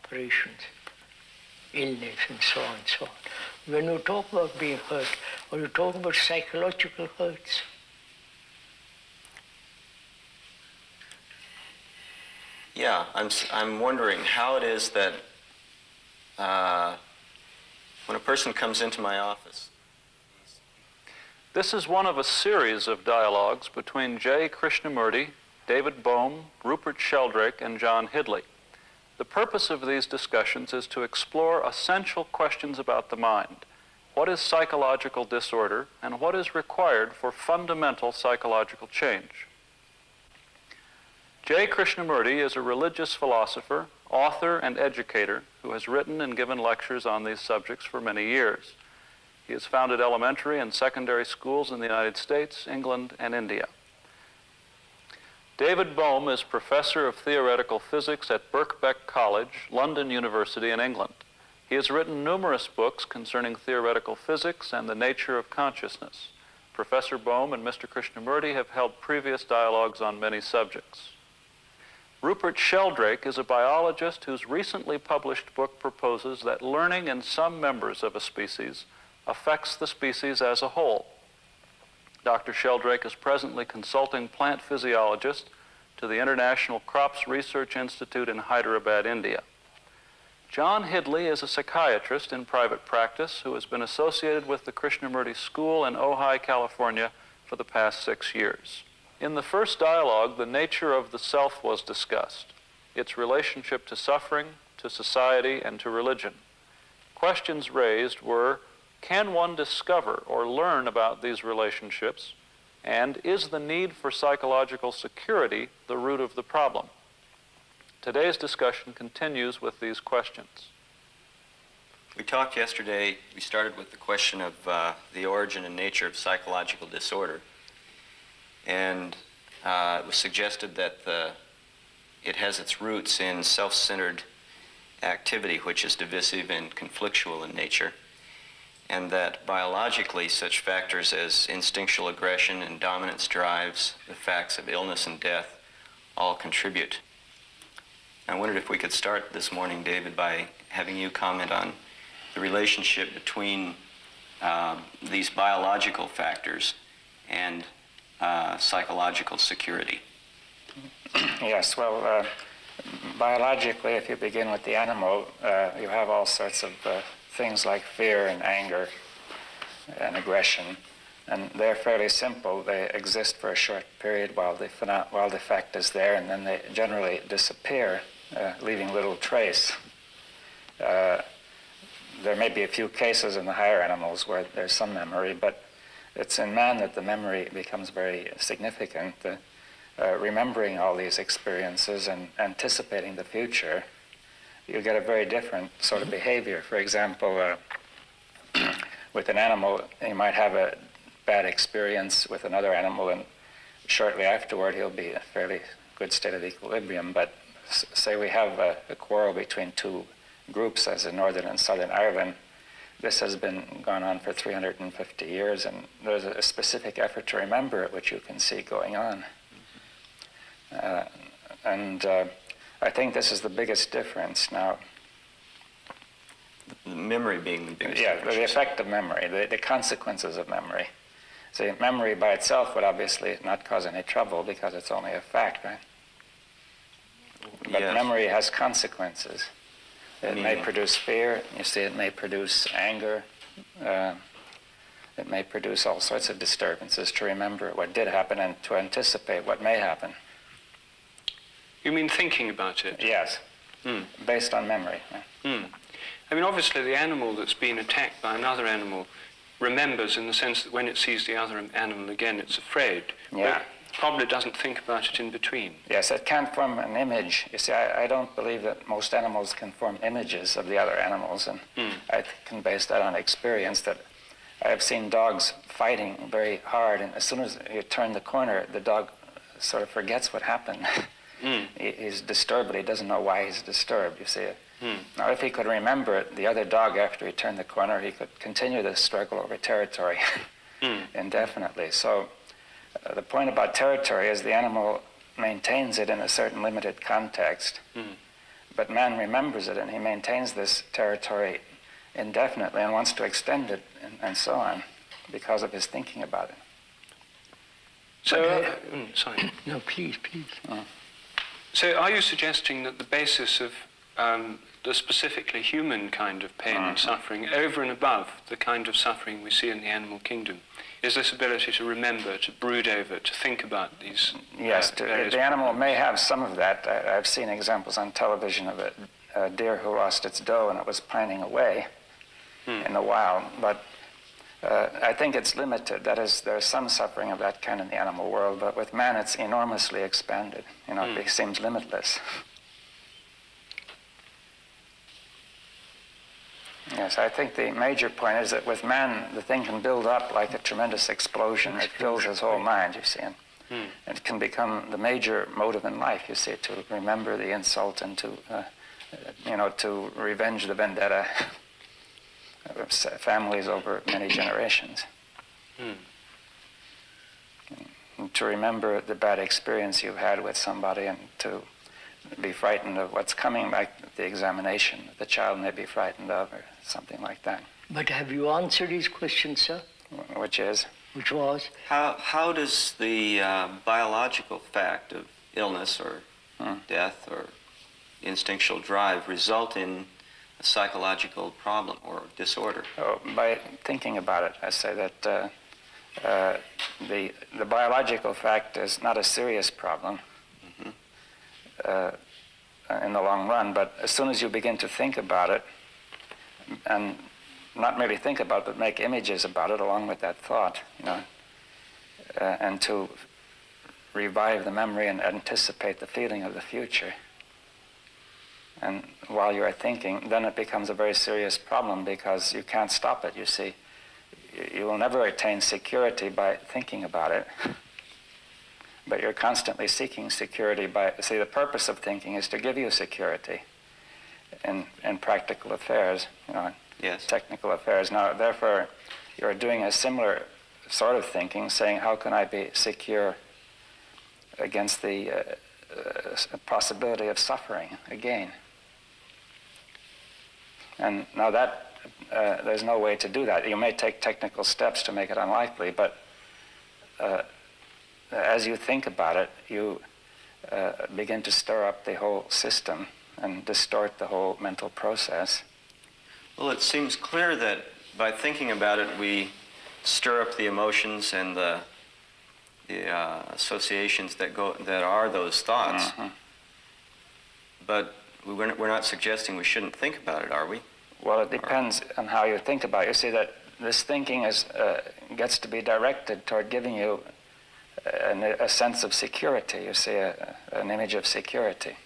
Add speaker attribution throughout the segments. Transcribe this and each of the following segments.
Speaker 1: operations, illness, and so on and so on. When you talk about being hurt, or you talk about psychological hurts,
Speaker 2: yeah, I'm wondering how it is that when a person comes into my office.
Speaker 3: This is one of a series of dialogues between J. Krishnamurti, David Bohm, Rupert Sheldrake, and John Hidley. The purpose of these discussions is to explore essential questions about the mind. What is psychological disorder, and what is required for fundamental psychological change? J. Krishnamurti is a religious philosopher, author, and educator who has written and given lectures on these subjects for many years. He has founded elementary and secondary schools in the United States, England, and India. David Bohm is professor of theoretical physics at Birkbeck College, London University in England. He has written numerous books concerning theoretical physics and the nature of consciousness. Professor Bohm and Mr. Krishnamurti have held previous dialogues on many subjects. Rupert Sheldrake is a biologist whose recently published book proposes that learning in some members of a species affects the species as a whole. Dr. Sheldrake is presently consulting plant physiologist to the International Crops Research Institute in Hyderabad, India. John Hidley is a psychiatrist in private practice who has been associated with the Krishnamurti School in Ojai, California for the past 6 years. In the first dialogue, the nature of the self was discussed, its relationship to suffering, to society, and to religion. Questions raised were, can one discover or learn about these relationships? And is the need for psychological security the root of the problem? Today's discussion continues with these questions.
Speaker 2: We talked yesterday, we started with the question of the origin and nature of psychological disorder. And it was suggested that it has its roots in self-centered activity, which is divisive and conflictual in nature, and that biologically such factors as instinctual aggression and dominance drives, the facts of illness and death, all contribute. I wondered if we could start this morning, David, by having you comment on the relationship between these biological factors and psychological security.
Speaker 4: Yes, well, biologically, if you begin with the animal, you have all sorts of things like fear and anger and aggression, and they're fairly simple. They exist for a short period while the effect is there, and then they generally disappear, leaving little trace. There may be a few cases in the higher animals where there's some memory, but it's in man that the memory becomes very significant. Remembering all these experiences and anticipating the future, you get a very different sort of behavior. For example, with an animal, you might have a bad experience with another animal, and shortly afterward he'll be in a fairly good state of equilibrium. But say we have a quarrel between two groups, as in Northern and Southern Ireland. This has been gone on for 350 years, and there's a specific effort to remember it, which you can see going on. I think this is the biggest difference now.
Speaker 2: The memory being the biggest difference.
Speaker 4: Yeah, the effect of memory, the consequences of memory. See, memory by itself would obviously not cause any trouble because it's only a fact, right? But
Speaker 2: yes.
Speaker 4: Memory has consequences. It may produce fear, you see, it may produce anger, it may produce all sorts of disturbances to remember what did happen and to anticipate what may happen.
Speaker 5: You mean thinking about it?
Speaker 4: Yes, based on memory.
Speaker 5: I mean, obviously the animal that's been attacked by another animal remembers in the sense that when it sees the other animal again, it's afraid.
Speaker 4: Yeah.
Speaker 5: But probably doesn't think about it in between.
Speaker 4: Yes, it can't form an image. You see, I don't believe that most animals can form images of the other animals, and I can base that on experience. That I have seen dogs fighting very hard, and as soon as you turn the corner, the dog sort of forgets what happened. He's disturbed, but he doesn't know why he's disturbed, you see. Now, if he could remember it, the other dog, after he turned the corner, he could continue the struggle over territory indefinitely. So the point about territory is the animal maintains it in a certain limited context, but man remembers it, and he maintains this territory indefinitely and wants to extend it, and so on, because of his thinking about it.
Speaker 5: So, sorry.
Speaker 1: No, please.
Speaker 5: So are you suggesting that the basis of the specifically human kind of pain and suffering, over and above the kind of suffering we see in the animal kingdom, is this ability to remember, to brood over, to think about these
Speaker 4: Yes, the animal may have some of that. I've seen examples on television of a deer who lost its doe and it was pining away in the wild, but I think it's limited. That is, there's some suffering of that kind in the animal world, but with man it's enormously expanded. It seems limitless. Yes, I think the major point is that with man, the thing can build up like a tremendous explosion that fills his whole mind, you see, and it can become the major motive in life, you see, to remember the insult and to, to revenge the vendetta of families over many generations. And to remember the bad experience you've had with somebody and to be frightened of what's coming back, the examination that the child may be frightened of or something like that.
Speaker 1: But have you answered his question, sir?
Speaker 4: Which is?
Speaker 1: Which was?
Speaker 2: How does the biological fact of illness or death or instinctual drive result in a psychological problem or disorder?
Speaker 4: Oh, by thinking about it, I say that the biological fact is not a serious problem in the long run, but as soon as you begin to think about it, and not merely think about it, but make images about it along with that thought, and to revive the memory and anticipate the feeling of the future. And while you are thinking, then it becomes a very serious problem because you can't stop it, you see. You will never attain security by thinking about it, but you're constantly seeking security see, the purpose of thinking is to give you security in practical affairs,
Speaker 2: Yes.
Speaker 4: technical affairs. Now, therefore, you're doing a similar sort of thinking, saying, how can I be secure against the possibility of suffering again? And now that, there's no way to do that. You may take technical steps to make it unlikely, but as you think about it, you begin to stir up the whole system and distort the whole mental process.
Speaker 2: Well, it seems clear that by thinking about it, we stir up the emotions and the associations that are those thoughts. But we're not suggesting we shouldn't think about it, are we?
Speaker 4: Well, it depends on how you think about it. You see that this thinking gets to be directed toward giving you a sense of security. You see, an image of security.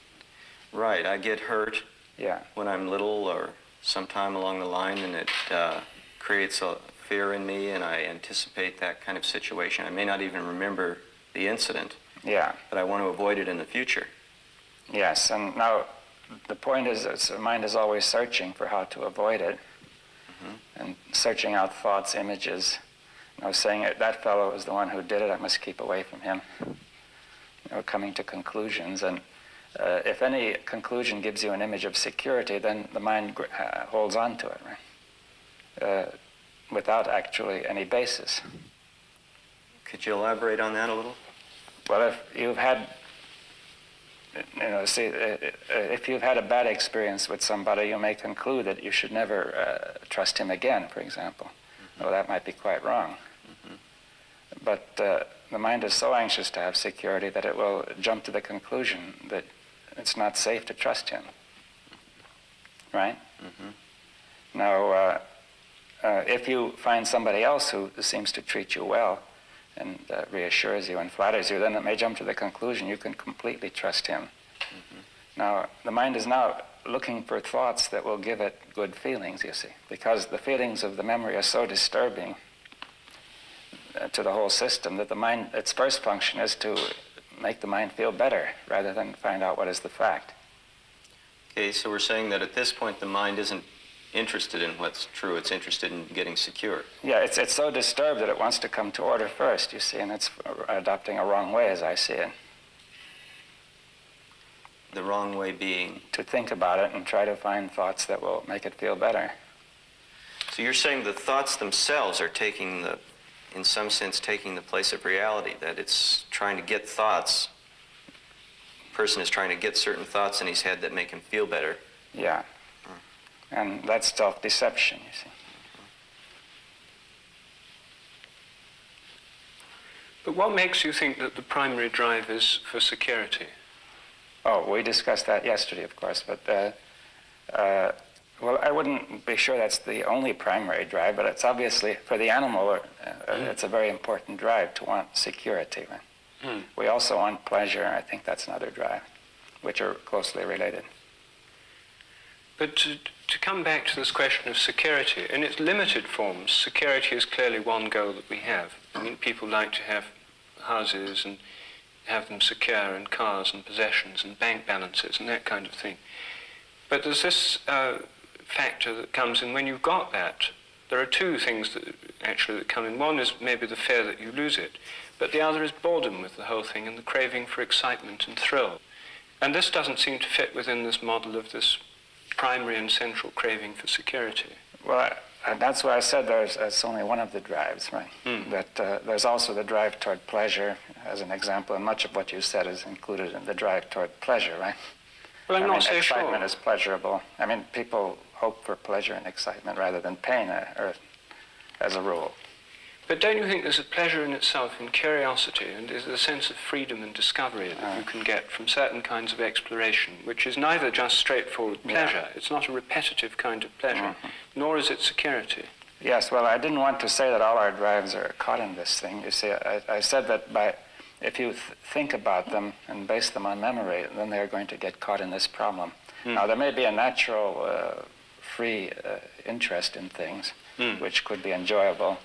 Speaker 2: Right. I get hurt
Speaker 4: Yeah.
Speaker 2: when I'm little or sometime along the line, and it creates a fear in me, and I anticipate that kind of situation. I may not even remember the incident,
Speaker 4: Yeah.
Speaker 2: but I want to avoid it in the future.
Speaker 4: Yes, and now the point is that the mind is always searching for how to avoid it, and searching out thoughts, images. Saying that fellow is the one who did it, I must keep away from him. Coming to conclusions, and if any conclusion gives you an image of security, then the mind holds on to it, right? Without actually any basis.
Speaker 2: Could you elaborate on that a little?
Speaker 4: Well, if you've had, if you've had a bad experience with somebody, you may conclude that you should never trust him again, for example. Well, that might be quite wrong. But the mind is so anxious to have security that it will jump to the conclusion that it's not safe to trust him. Right? Now, if you find somebody else who seems to treat you well and reassures you and flatters you, then it may jump to the conclusion you can completely trust him. Now, the mind is now looking for thoughts that will give it good feelings, you see, because the feelings of the memory are so disturbing to the whole system that the mind, its first function is to make the mind feel better rather than find out what is the fact.
Speaker 2: Okay, so we're saying that at this point the mind isn't interested in what's true, it's interested in getting secure.
Speaker 4: Yeah, it's so disturbed that it wants to come to order first, you see, and it's adopting a wrong way as I see it.
Speaker 2: The wrong way being?
Speaker 4: To think about it and try to find thoughts that will make it feel better.
Speaker 2: So you're saying the thoughts themselves are taking the, in some sense, taking the place of reality, that it's trying to get thoughts. The person is trying to get certain thoughts in his head that make him feel better.
Speaker 4: Yeah. And that's self-deception, you see.
Speaker 5: But what makes you think that the primary drive is for security?
Speaker 4: Oh, we discussed that yesterday, of course, but, well, I wouldn't be sure that's the only primary drive, but it's obviously, for the animal, it's a very important drive to want security. Right? We also want pleasure, I think that's another drive, which are closely related.
Speaker 5: But to come back to this question of security, in its limited forms, security is clearly one goal that we have. I mean, people like to have houses and have them secure, and cars and possessions and bank balances and that kind of thing. But there's this factor that comes in when you've got that. There are two things that come in. One is maybe the fear that you lose it, but the other is boredom with the whole thing and the craving for excitement and thrill. And this doesn't seem to fit within this model of this primary and central craving for security.
Speaker 4: Well, that's why I said it's only one of the drives, right? That there's also the drive toward pleasure, as an example, and much of what you said is included in the drive toward pleasure, right?
Speaker 5: Well, I'm not so
Speaker 4: excitement
Speaker 5: sure.
Speaker 4: is pleasurable. I mean, people hope for pleasure and excitement rather than pain, or as a rule.
Speaker 5: But don't you think there's a pleasure in itself in curiosity, and there's a sense of freedom and discovery that you can get from certain kinds of exploration, which is neither just straightforward pleasure, it's not a repetitive kind of pleasure, nor is it security.
Speaker 4: Yes, well, I didn't want to say that all our drives are caught in this thing. You see, I said that if you think about them and base them on memory, then they're going to get caught in this problem. Now, there may be a natural, free interest in things, which could be enjoyable,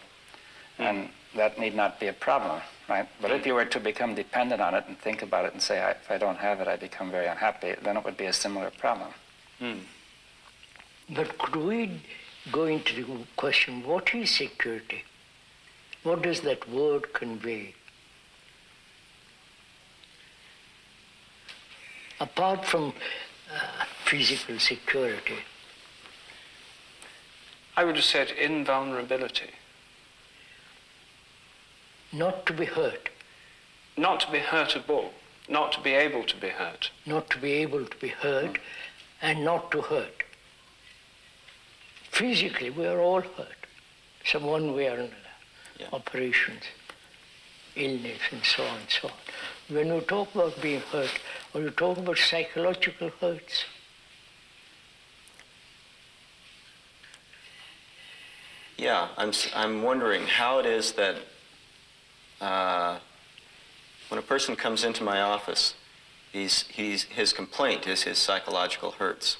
Speaker 4: and that need not be a problem, right? But if you were to become dependent on it and think about it and say, if I don't have it, I become very unhappy, then it would be a similar problem.
Speaker 1: But could we go into the question, what is security? What does that word convey? Apart from physical security.
Speaker 5: I would have said invulnerability.
Speaker 1: Not to be hurt.
Speaker 5: Not to be hurtable. Not to be able to be hurt.
Speaker 1: Not to be able to be hurt, and not to hurt. Physically, we are all hurt, some one way or another. Operations, illness, and so on and so on. When you talk about being hurt, or you talk about psychological hurts,
Speaker 2: Yeah, I'm wondering how it is that when a person comes into my office, his complaint is his psychological hurts.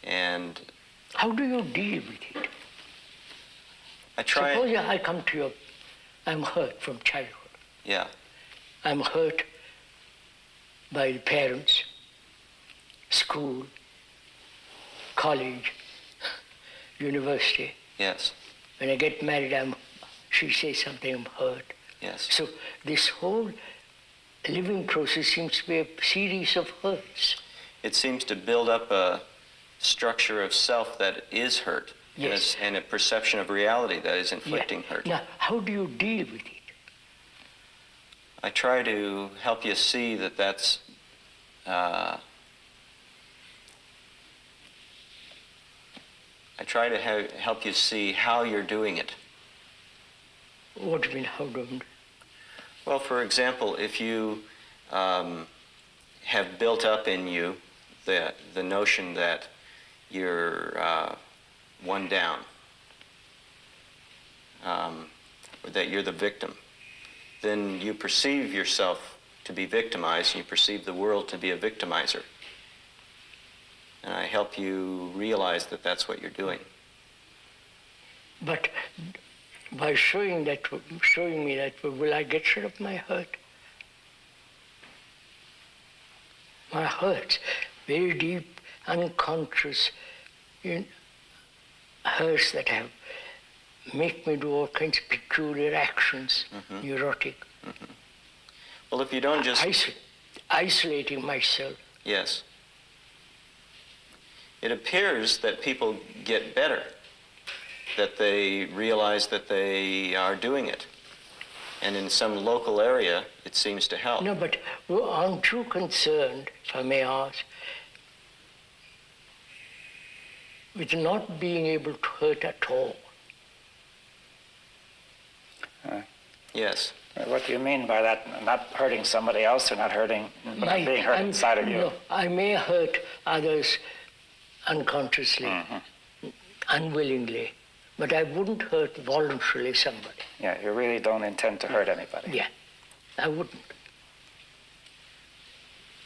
Speaker 2: And
Speaker 1: how do you deal with it?
Speaker 2: I try.
Speaker 1: Suppose I come to you, I'm hurt from childhood.
Speaker 2: Yeah.
Speaker 1: I'm hurt by the parents, school, college, university.
Speaker 2: Yes.
Speaker 1: When I get married, she says something, I'm hurt.
Speaker 2: Yes.
Speaker 1: So this whole living process seems to be a series of hurts.
Speaker 2: It seems to build up a structure of self that is hurt.
Speaker 1: Yes.
Speaker 2: And a perception of reality that is inflicting hurt.
Speaker 1: Now, how do you deal with it?
Speaker 2: I try to help you see that that's I try to help you see how you're doing it.
Speaker 1: What do you mean, how do you?
Speaker 2: Well, for example, if you have built up in you the notion that you're one down, or that you're the victim, then you perceive yourself to be victimized, and you perceive the world to be a victimizer. And I help you realize that that's what you're doing.
Speaker 1: But by showing me that, will I get rid of my hurt? My hurts, very deep, unconscious hurts that have make me do all kinds of peculiar actions, neurotic.
Speaker 2: Well, if you don't just
Speaker 1: isolating myself.
Speaker 2: Yes. It appears that people get better, that they realize that they are doing it. And in some local area, it seems to help.
Speaker 1: No, but aren't you concerned, if I may ask, with not being able to hurt at all?
Speaker 2: Yes.
Speaker 4: What do you mean by that? Not hurting somebody else or not hurting, but being hurt inside of you?
Speaker 1: No, I may hurt others unconsciously, unwillingly, but I wouldn't hurt voluntarily somebody.
Speaker 4: Yeah, you really don't intend to hurt anybody.
Speaker 1: Yeah, I wouldn't.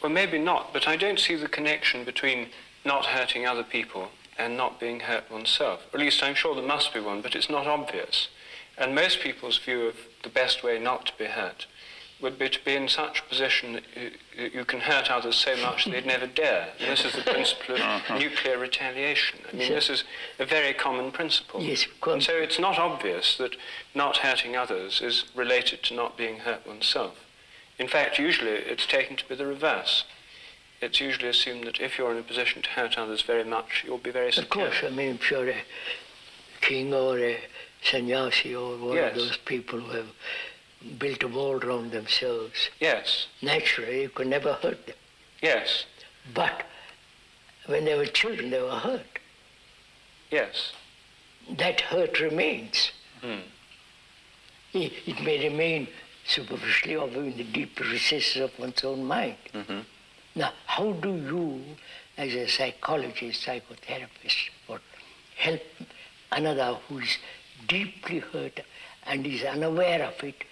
Speaker 5: Well, maybe not, but I don't see the connection between not hurting other people and not being hurt oneself. Or at least I'm sure there must be one, but it's not obvious. And most people's view of the best way not to be hurt would be to be in such a position that you can hurt others so much they'd never dare. And this is the principle of nuclear retaliation. I mean, this is a very common principle.
Speaker 1: Yes,
Speaker 5: and so it's not obvious that not hurting others is related to not being hurt oneself. In fact, usually it's taken to be the reverse. It's usually assumed that if you're in a position to hurt others very much, you'll be very secure.
Speaker 1: Of course, I mean, if you're a king or a sannyasi or one of those people who have built a wall around themselves.
Speaker 5: Yes.
Speaker 1: Naturally, you could never hurt them.
Speaker 5: Yes.
Speaker 1: But when they were children, they were hurt.
Speaker 5: Yes.
Speaker 1: That hurt remains. It may remain superficially or in the deep recesses of one's own mind. Now, how do you, as a psychologist, psychotherapist, or help another who is deeply hurt and is unaware of it,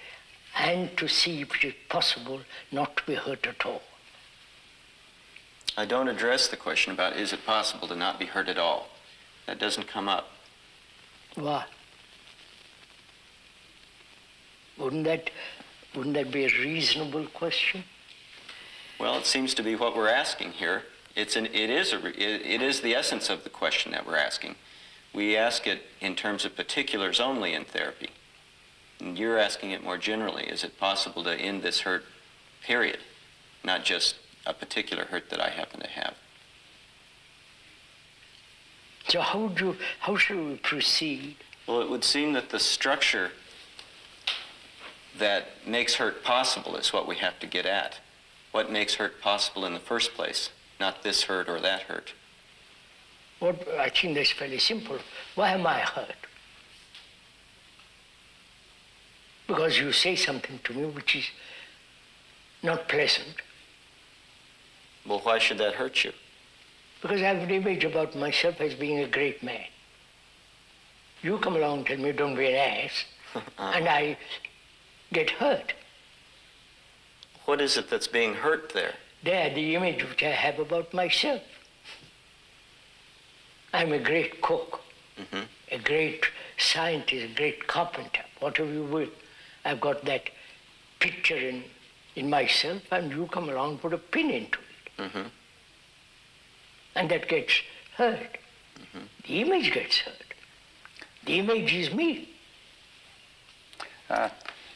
Speaker 1: and to see if it is possible not to be hurt at all?
Speaker 2: I don't address the question about is it possible to not be hurt at all. That doesn't come up.
Speaker 1: Why? Wouldn't that be a reasonable question?
Speaker 2: Well, it seems to be what we're asking here. It is the essence of the question that we're asking. We ask it in terms of particulars only in therapy. And you're asking it more generally. Is it possible to end this hurt, period? Not just a particular hurt that I happen to have.
Speaker 1: So how should we proceed?
Speaker 2: Well, it would seem that the structure that makes hurt possible is what we have to get at. What makes hurt possible in the first place, not this hurt or that hurt.
Speaker 1: Well, I think that's fairly simple. Why am I hurt? Because you say something to me which is not pleasant.
Speaker 2: Well, why should that hurt you?
Speaker 1: Because I have an image about myself as being a great man. You come along and tell me, don't be an ass, and I get hurt.
Speaker 2: What is it that's being hurt there?
Speaker 1: There, the image which I have about myself. I'm a great cook, a great scientist, a great carpenter, whatever you will. I've got that picture in myself, and you come along and put a pin into it. And that gets hurt. The image gets hurt. The image is me.
Speaker 4: Well,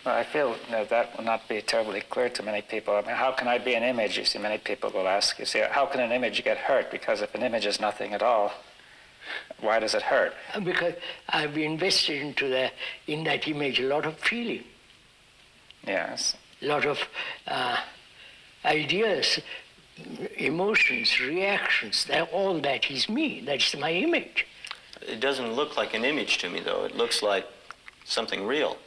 Speaker 4: I feel that will not be terribly clear to many people. I mean, how can I be an image? You see, many people will ask, you see, how can an image get hurt? Because if an image is nothing at all, why does it hurt?
Speaker 1: Because I've invested in that image a lot of feeling.
Speaker 4: Yes.
Speaker 1: A lot of ideas, emotions, reactions. All that is me. That's my image.
Speaker 2: It doesn't look like an image to me, though. It looks like something real.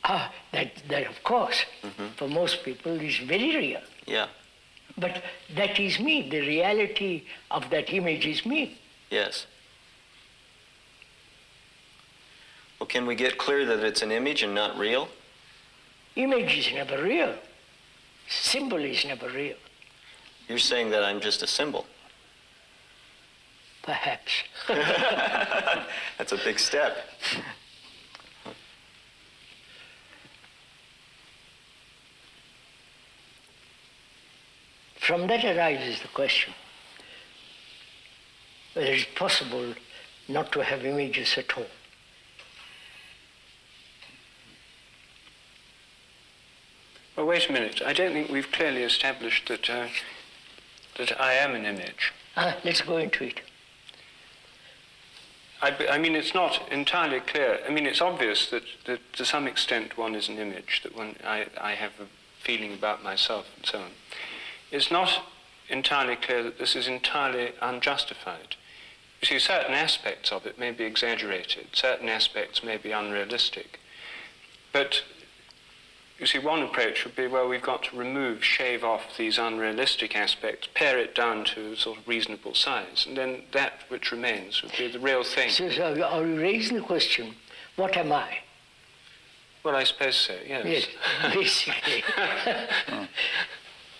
Speaker 1: That of course, for most people is very real.
Speaker 2: Yeah.
Speaker 1: But that is me. The reality of that image is me.
Speaker 2: Yes. Well, can we get clear that it's an image and not real?
Speaker 1: Image is never real. Symbol is never real.
Speaker 2: You're saying that I'm just a symbol.
Speaker 1: Perhaps.
Speaker 2: That's a big step.
Speaker 1: From that arises the question whether it's possible not to have images at all.
Speaker 5: Well, wait a minute. I don't think we've clearly established that that I am an image.
Speaker 1: Let's go into it.
Speaker 5: I mean, it's not entirely clear. I mean, it's obvious that to some extent one is an image, that I have a feeling about myself and so on. It's not entirely clear that this is entirely unjustified. You see, certain aspects of it may be exaggerated, certain aspects may be unrealistic. But, you see, one approach would be, well, we've got to shave off these unrealistic aspects, pare it down to a sort of reasonable size, and then that which remains would be the real thing.
Speaker 1: So are you raising the question, what am I?
Speaker 5: Well, I suppose so, yes.
Speaker 1: Yes, basically.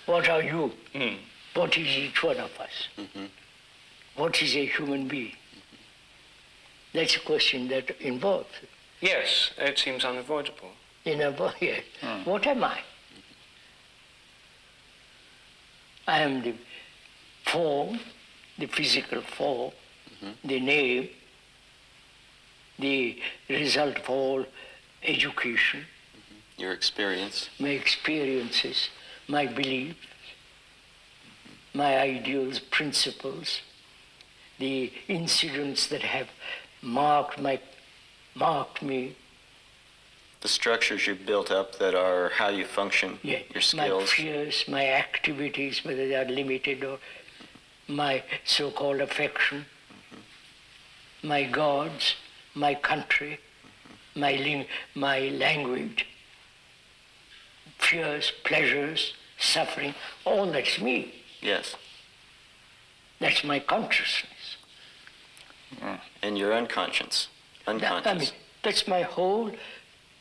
Speaker 1: What are you?
Speaker 5: Mm.
Speaker 1: What is each one of us?
Speaker 2: Mm-hmm.
Speaker 1: What is a human being? Mm-hmm. That's a question that involves.
Speaker 5: Yes, it seems unavoidable.
Speaker 1: Yes. What am I? I am the form, the physical form, the name, the result of all education.
Speaker 2: Your experience.
Speaker 1: My experiences, my beliefs, my ideals, principles, the incidents that have marked me.
Speaker 2: The structures you've built up that are how you function, your skills.
Speaker 1: My fears, my activities, whether they are limited or my so-called affection, my gods, my country, my language, fears, pleasures, suffering, all that's me.
Speaker 2: Yes.
Speaker 1: That's my consciousness.
Speaker 2: And your unconscious.
Speaker 1: That's my whole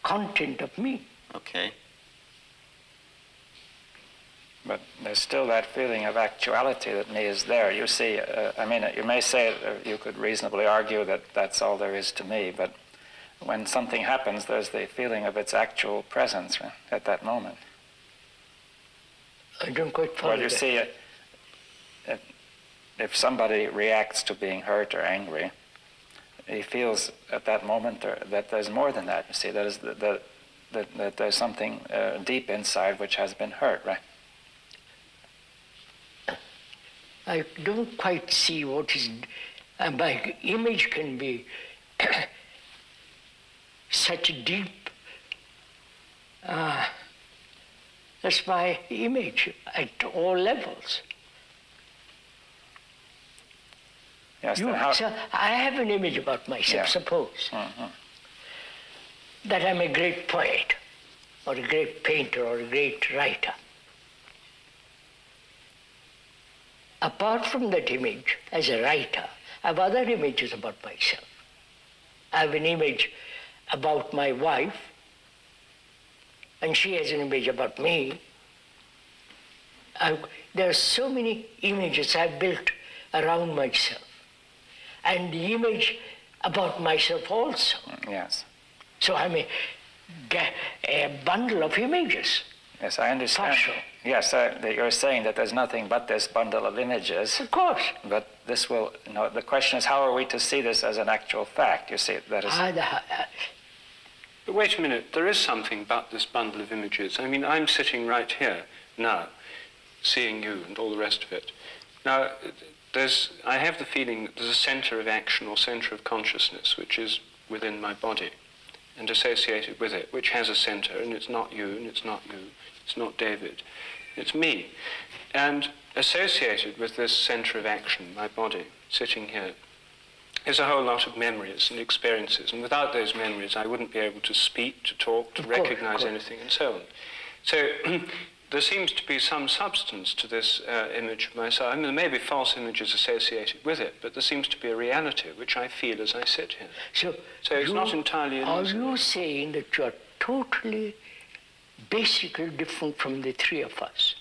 Speaker 1: content of me.
Speaker 2: Okay.
Speaker 4: But there's still that feeling of actuality that me is there. You see, you may say, you could reasonably argue that that's all there is to me, but when something happens, there's the feeling of its actual presence at that moment.
Speaker 1: I don't quite follow that.
Speaker 4: Well, you see, if somebody reacts to being hurt or angry, he feels at that moment that there's more than that. You see, that there's something deep inside which has been hurt, right?
Speaker 1: I don't quite see what is... my image can be such a deep... that's my image at all levels.
Speaker 4: Yes,
Speaker 1: So I have an image about myself, suppose, that I'm a great poet, or a great painter, or a great writer. Apart from that image, as a writer, I have other images about myself. I have an image about my wife, and she has an image about me. There are so many images I've built around myself. And the image about myself also.
Speaker 4: Yes.
Speaker 1: So I'm a bundle of images.
Speaker 4: Yes, I understand.
Speaker 1: Partial.
Speaker 4: Yes, that you're saying that there's nothing but this bundle of images.
Speaker 1: Of course.
Speaker 4: But this will, the question is, how are we to see this as an actual fact? You see, that is...
Speaker 5: But wait a minute, there is something about this bundle of images. I mean, I'm sitting right here now, seeing you and all the rest of it. Now, I have the feeling that there's a center of action or center of consciousness which is within my body and associated with it, which has a center, and it's not you, and it's not you, it's not David, it's me. And associated with this center of action, my body, sitting here, is a whole lot of memories and experiences, and without those memories I wouldn't be able to speak, to talk, to recognize anything, and so on. So there seems to be some substance to this image of myself. I mean, there may be false images associated with it, but there seems to be a reality which I feel as I sit here. So it's not entirely illusory.
Speaker 1: Are you saying that you are totally, basically different from the three of us?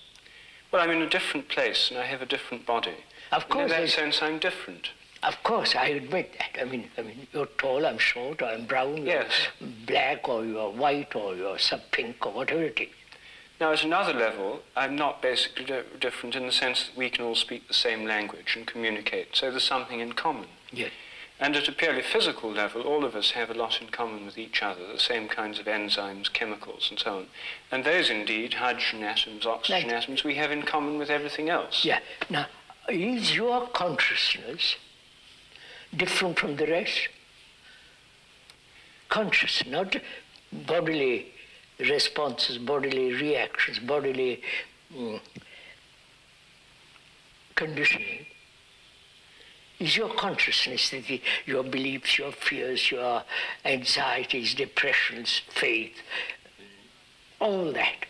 Speaker 5: Well, I'm in a different place, and I have a different body.
Speaker 1: Of course.
Speaker 5: And in that sense, I'm different.
Speaker 1: Of course, I admit that. I mean, you're tall, I'm short, or I'm brown,
Speaker 5: yes.
Speaker 1: You're black, or you're white, or you're pink, or whatever it is.
Speaker 5: Now, at another level, I'm not basically different in the sense that we can all speak the same language and communicate, so there's something in common.
Speaker 1: Yes.
Speaker 5: And at a purely physical level, all of us have a lot in common with each other, the same kinds of enzymes, chemicals, and so on. And those, indeed, hydrogen atoms, oxygen atoms, we have in common with everything else.
Speaker 1: Yeah. Now, is your consciousness different from the rest? Conscious, not bodily responses, bodily reactions, bodily conditioning. Is your consciousness, your beliefs, your fears, your anxieties, depressions, faith, all that?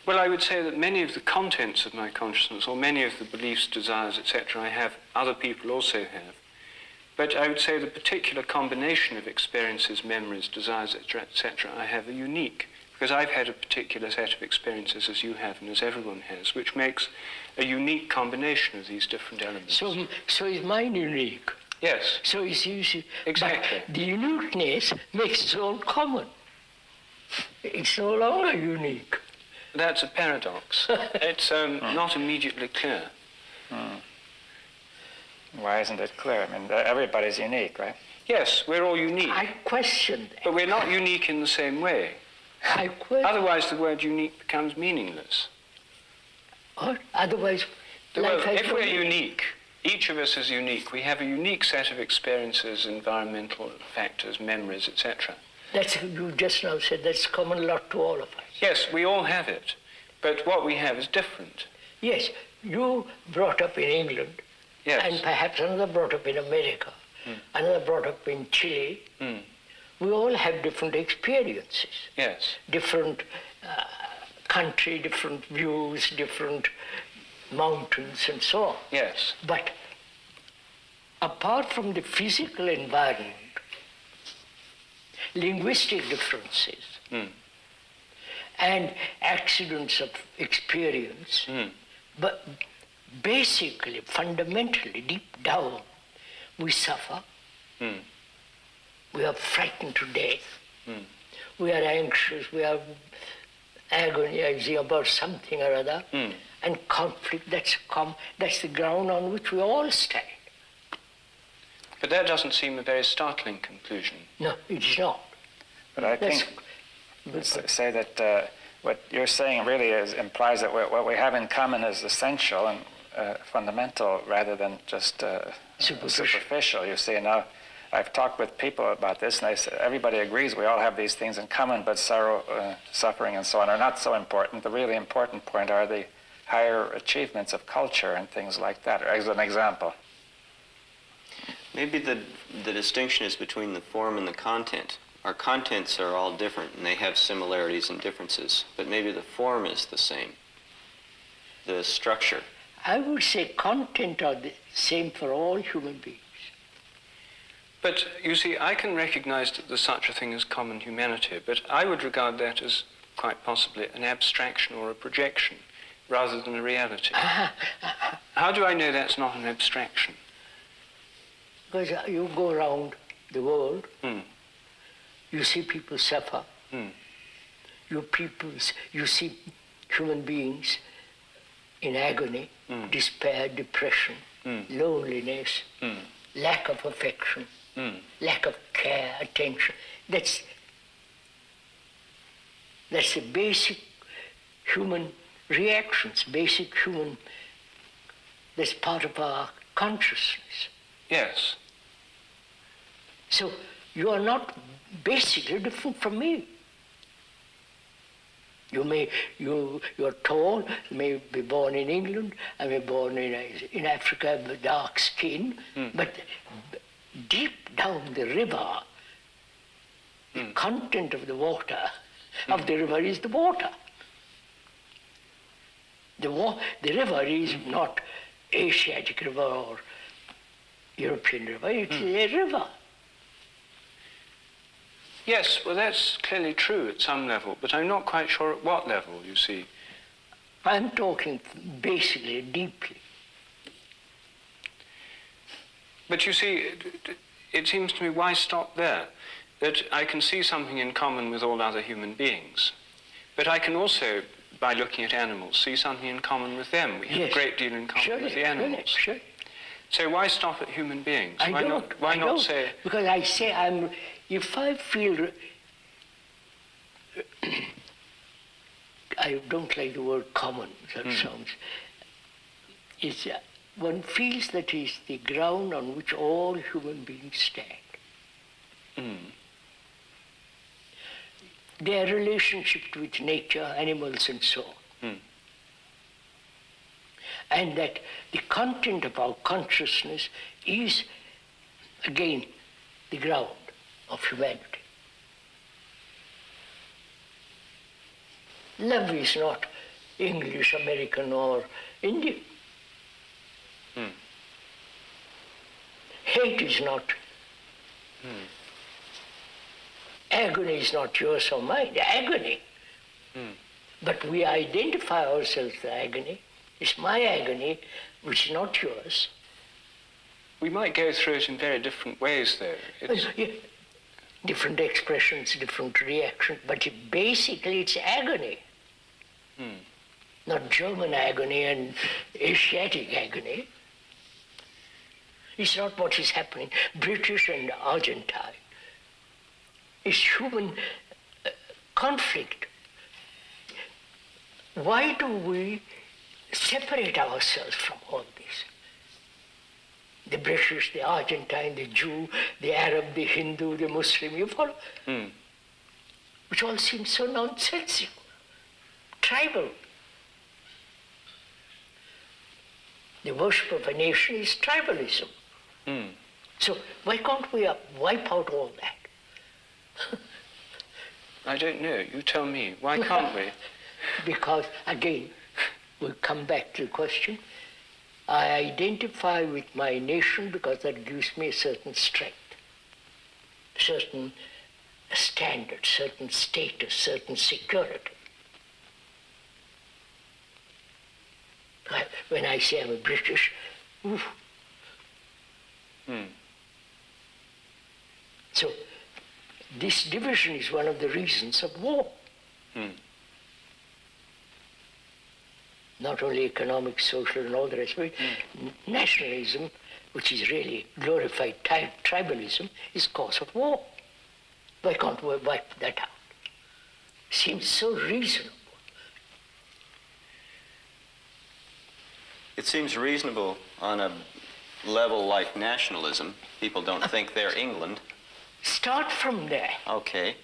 Speaker 5: Well, I would say that many of the contents of my consciousness, or many of the beliefs, desires, etc., I have, other people also have. But I would say the particular combination of experiences, memories, desires, etc., I have are unique, because I've had a particular set of experiences as you have and as everyone has, which makes a unique combination of these different elements.
Speaker 1: So is mine unique?
Speaker 5: Yes.
Speaker 1: So is
Speaker 5: exactly.
Speaker 1: But the uniqueness makes it all common. It's no longer unique.
Speaker 5: That's a paradox. It's not immediately clear.
Speaker 4: Why isn't it clear? I mean, everybody's unique, right?
Speaker 5: Yes, we're all unique.
Speaker 1: I question that.
Speaker 5: But we're not unique in the same way.
Speaker 1: I question.
Speaker 5: Otherwise, the word unique becomes meaningless.
Speaker 1: What? Otherwise,
Speaker 5: well, if we're unique, each of us is unique. We have a unique set of experiences, environmental factors, memories, etc.
Speaker 1: That's, you just now said, that's common lot to all of us.
Speaker 5: Yes, we all have it. But what we have is different.
Speaker 1: Yes, you brought up in England,
Speaker 5: yes.
Speaker 1: And perhaps another brought up in America, another brought up in Chile. We all have different experiences.
Speaker 5: Yes.
Speaker 1: Different country, different views, different mountains and so on.
Speaker 5: Yes.
Speaker 1: But apart from the physical environment, linguistic differences, and accidents of experience, but basically, fundamentally, deep down, we suffer. We are frightened to death. We are anxious. We are agonizing about something or other. And conflict, that's the ground on which we all stand.
Speaker 5: But that doesn't seem a very startling conclusion.
Speaker 1: No, it is not.
Speaker 4: But I think, say that what you're saying really implies that what we have in common is essential and fundamental rather than just superficial. You see, now I've talked with people about this, and they say everybody agrees we all have these things in common, but sorrow, suffering, and so on are not so important. The really important point are the higher achievements of culture and things like that, as an example.
Speaker 2: Maybe the distinction is between the form and the content. Our contents are all different, and they have similarities and differences, but maybe the form is the same, the structure.
Speaker 1: I would say content are the same for all human beings.
Speaker 5: But, you see, I can recognize that there's such a thing as common humanity, but I would regard that as quite possibly an abstraction or a projection rather than a reality. How do I know that's not an abstraction?
Speaker 1: Because you go around the world, you see people suffer. You see human beings in agony, despair, depression, loneliness, lack of affection, lack of care, attention. That's the basic human reactions, basic human, that's part of our consciousness.
Speaker 5: Yes.
Speaker 1: So you are not basically different from me. You're tall, you may be born in England, I may be born in Africa with dark skin, but deep down the river, the content of the water of the river is the water. The river is not Asiatic river or European river, it's a river.
Speaker 5: Yes, well, that's clearly true at some level, but I'm not quite sure at what level, you see.
Speaker 1: I'm talking basically, deeply.
Speaker 5: But you see, it seems to me, why stop there? That I can see something in common with all other human beings. But I can also, by looking at animals, see something in common with them. We have a great deal in common with the animals.
Speaker 1: Sure.
Speaker 5: So why stop at human beings?
Speaker 1: I
Speaker 5: Why
Speaker 1: don't.
Speaker 5: not? Why
Speaker 1: I
Speaker 5: not
Speaker 1: don't.
Speaker 5: say?
Speaker 1: Because I say if I feel, I don't like the word common. That sounds. It's one feels that is the ground on which all human beings stand. Their relationship with nature, animals, and so on. And that the content of our consciousness is, again, the ground of humanity. Love is not English, American, or Indian. Hate is not. Agony is not yours or mine. Agony. But we identify ourselves with agony. It's my agony, which is not yours.
Speaker 5: We might go through it in very different ways, though.
Speaker 1: Different expressions, different reactions, but basically it's agony. Not German agony and Asiatic agony. It's not what is happening. British and Argentine. It's human conflict. Why do we separate ourselves from all this? The British, the Argentine, the Jew, the Arab, the Hindu, the Muslim, you follow? Which all seems so nonsensical, tribal. The worship of a nation is tribalism. So why can't we wipe out all that?
Speaker 5: I don't know. You tell me. Why can't we?
Speaker 1: Because, again, we'll come back to the question. I identify with my nation because that gives me a certain strength, certain standard, certain status, certain security. When I say I'm a British, So this division is one of the reasons of war. Not only economic, social, and all the rest of it. Nationalism, which is really glorified tribalism, is cause of war. Why can't we wipe that out? Seems so reasonable.
Speaker 2: It seems reasonable on a level like nationalism. People don't think they're England.
Speaker 1: Start from there.
Speaker 2: Okay.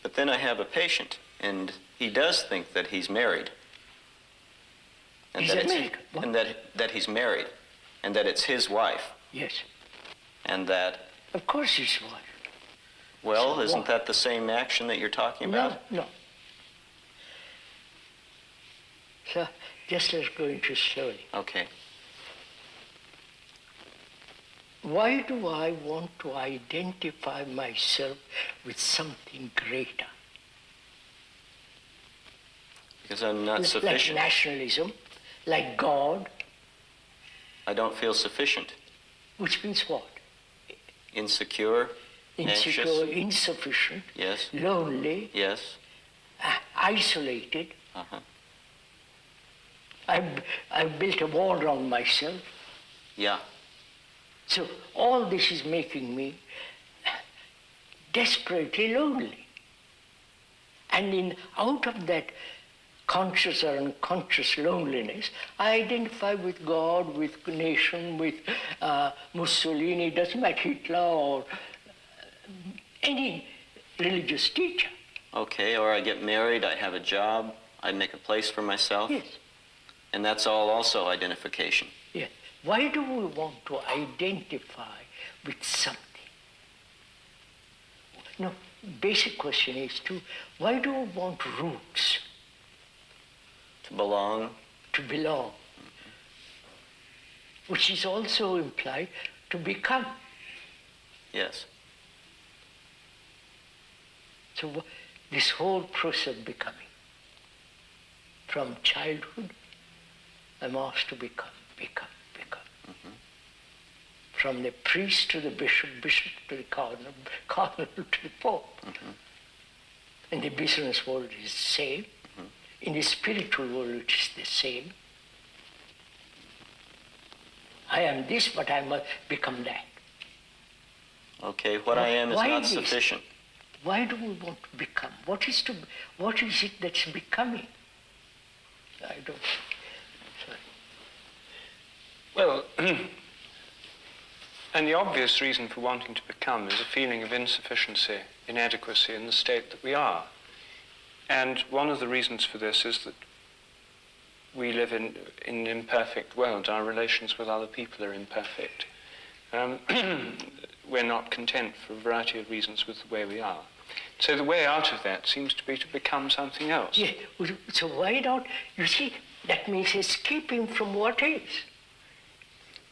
Speaker 2: But then I have a patient, and he does think that he's married. And
Speaker 1: He's American.
Speaker 2: And that he's married, and that it's his wife.
Speaker 1: Yes.
Speaker 2: And that...
Speaker 1: Of course he's wife.
Speaker 2: Well,
Speaker 1: So
Speaker 2: isn't
Speaker 1: what?
Speaker 2: that the same action that you're talking about?
Speaker 1: No. So just let's go into slowly.
Speaker 2: Okay.
Speaker 1: Why do I want to identify myself with something greater?
Speaker 2: Because I'm not
Speaker 1: Like
Speaker 2: sufficient.
Speaker 1: nationalism, like God,
Speaker 2: I don't feel sufficient.
Speaker 1: which means what?
Speaker 2: Insecure.
Speaker 1: Insecure,
Speaker 2: Anxious.
Speaker 1: insufficient,
Speaker 2: Yes.
Speaker 1: lonely,
Speaker 2: Yes.
Speaker 1: isolated.
Speaker 2: Uh-huh.
Speaker 1: I've built a wall around myself.
Speaker 2: Yeah.
Speaker 1: So all this is making me desperately lonely. And out of that conscious or unconscious loneliness, I identify with God, with nation, with Mussolini, doesn't matter, Hitler, or any religious teacher.
Speaker 2: Okay, or I get married, I have a job, I make a place for myself.
Speaker 1: Yes.
Speaker 2: And that's all also identification.
Speaker 1: Yes. Why do we want to identify with something? No, basic question is why do we want roots?
Speaker 2: To belong.
Speaker 1: To belong. Which is also implied to become.
Speaker 2: Yes.
Speaker 1: So this whole process of becoming. From childhood, I'm asked to become.
Speaker 2: Mm-hmm.
Speaker 1: From the priest to the bishop, bishop to the cardinal, cardinal to the pope.
Speaker 2: Mm-hmm.
Speaker 1: In the business world it is the same.
Speaker 2: Mm-hmm. In
Speaker 1: In the spiritual world it is the same. I am this, but I must become that.
Speaker 2: Okay, what I am is
Speaker 1: Why
Speaker 2: not
Speaker 1: this?
Speaker 2: sufficient.
Speaker 1: Why do we want to become? What is it that's becoming? I don't. Sorry.
Speaker 5: Well, and the obvious reason for wanting to become is a feeling of insufficiency, inadequacy in the state that we are. And one of the reasons for this is that we live in an imperfect world. Our relations with other people are imperfect. We're not content for a variety of reasons with the way we are. So the way out of that seems to be to become something else.
Speaker 1: Yeah, so why not? You see, that means escaping from what is.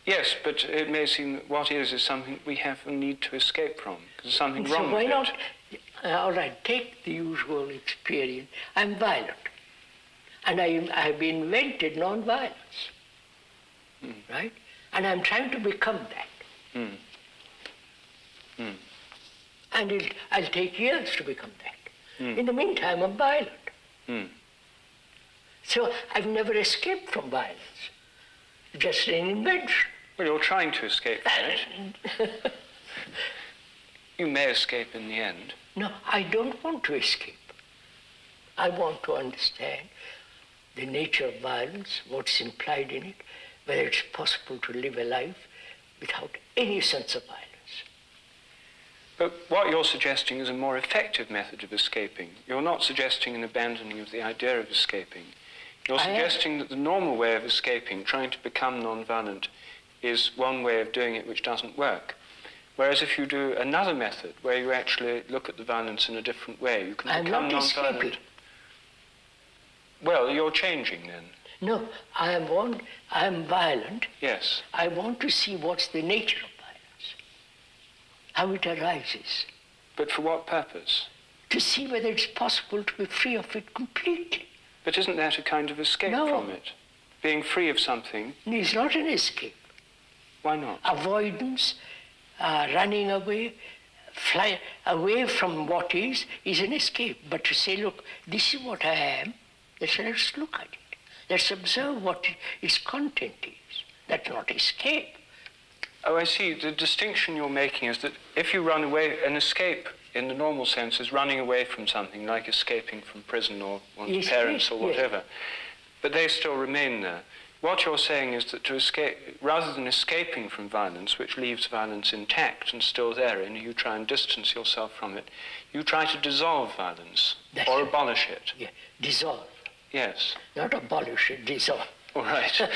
Speaker 5: Yes, but it may seem that what is something we have a need to escape from, because there's something wrong
Speaker 1: So why
Speaker 5: with
Speaker 1: not?
Speaker 5: it.
Speaker 1: All right, take the usual experience. I'm violent, and I have invented non-violence, right? And I'm trying to become that. And I'll take years to become that. In the meantime, I'm violent. So I've never escaped from violence. Just an invention.
Speaker 5: Well, you're trying to escape from it. You may escape in the end.
Speaker 1: No, I don't want to escape. I want to understand the nature of violence, what's implied in it, whether it's possible to live a life without any sense of violence.
Speaker 5: But what you're suggesting is a more effective method of escaping. You're not suggesting an abandoning of the idea of escaping. You're suggesting that the normal way of escaping, trying to become non-violent, is one way of doing it which doesn't work. Whereas if you do another method, where you actually look at the violence in a different way, you can become non-violent.
Speaker 1: Escaping.
Speaker 5: Well, you're changing then.
Speaker 1: No, I am violent.
Speaker 5: Yes.
Speaker 1: I want to see what's the nature of violence, how it arises.
Speaker 5: But for what purpose?
Speaker 1: To see whether it's possible to be free of it completely.
Speaker 5: But isn't that a kind of escape from it? Being free of something.
Speaker 1: It's not an escape.
Speaker 5: Why not?
Speaker 1: Avoidance, running away, fly away from what is an escape. But to say, look, this is what I am, let's look at it. Let's observe what its content is. That's not escape.
Speaker 5: Oh, I see. The distinction you're making is that if you run away, an escape in the normal sense is running away from something, like escaping from prison or one's parents or whatever. Yes. But they still remain there. What you're saying is that to escape, rather than escaping from violence, which leaves violence intact and still there, and you try and distance yourself from it, you try to dissolve violence or abolish it.
Speaker 1: Yeah, dissolve.
Speaker 5: Yes.
Speaker 1: Not abolish it, dissolve.
Speaker 5: All right.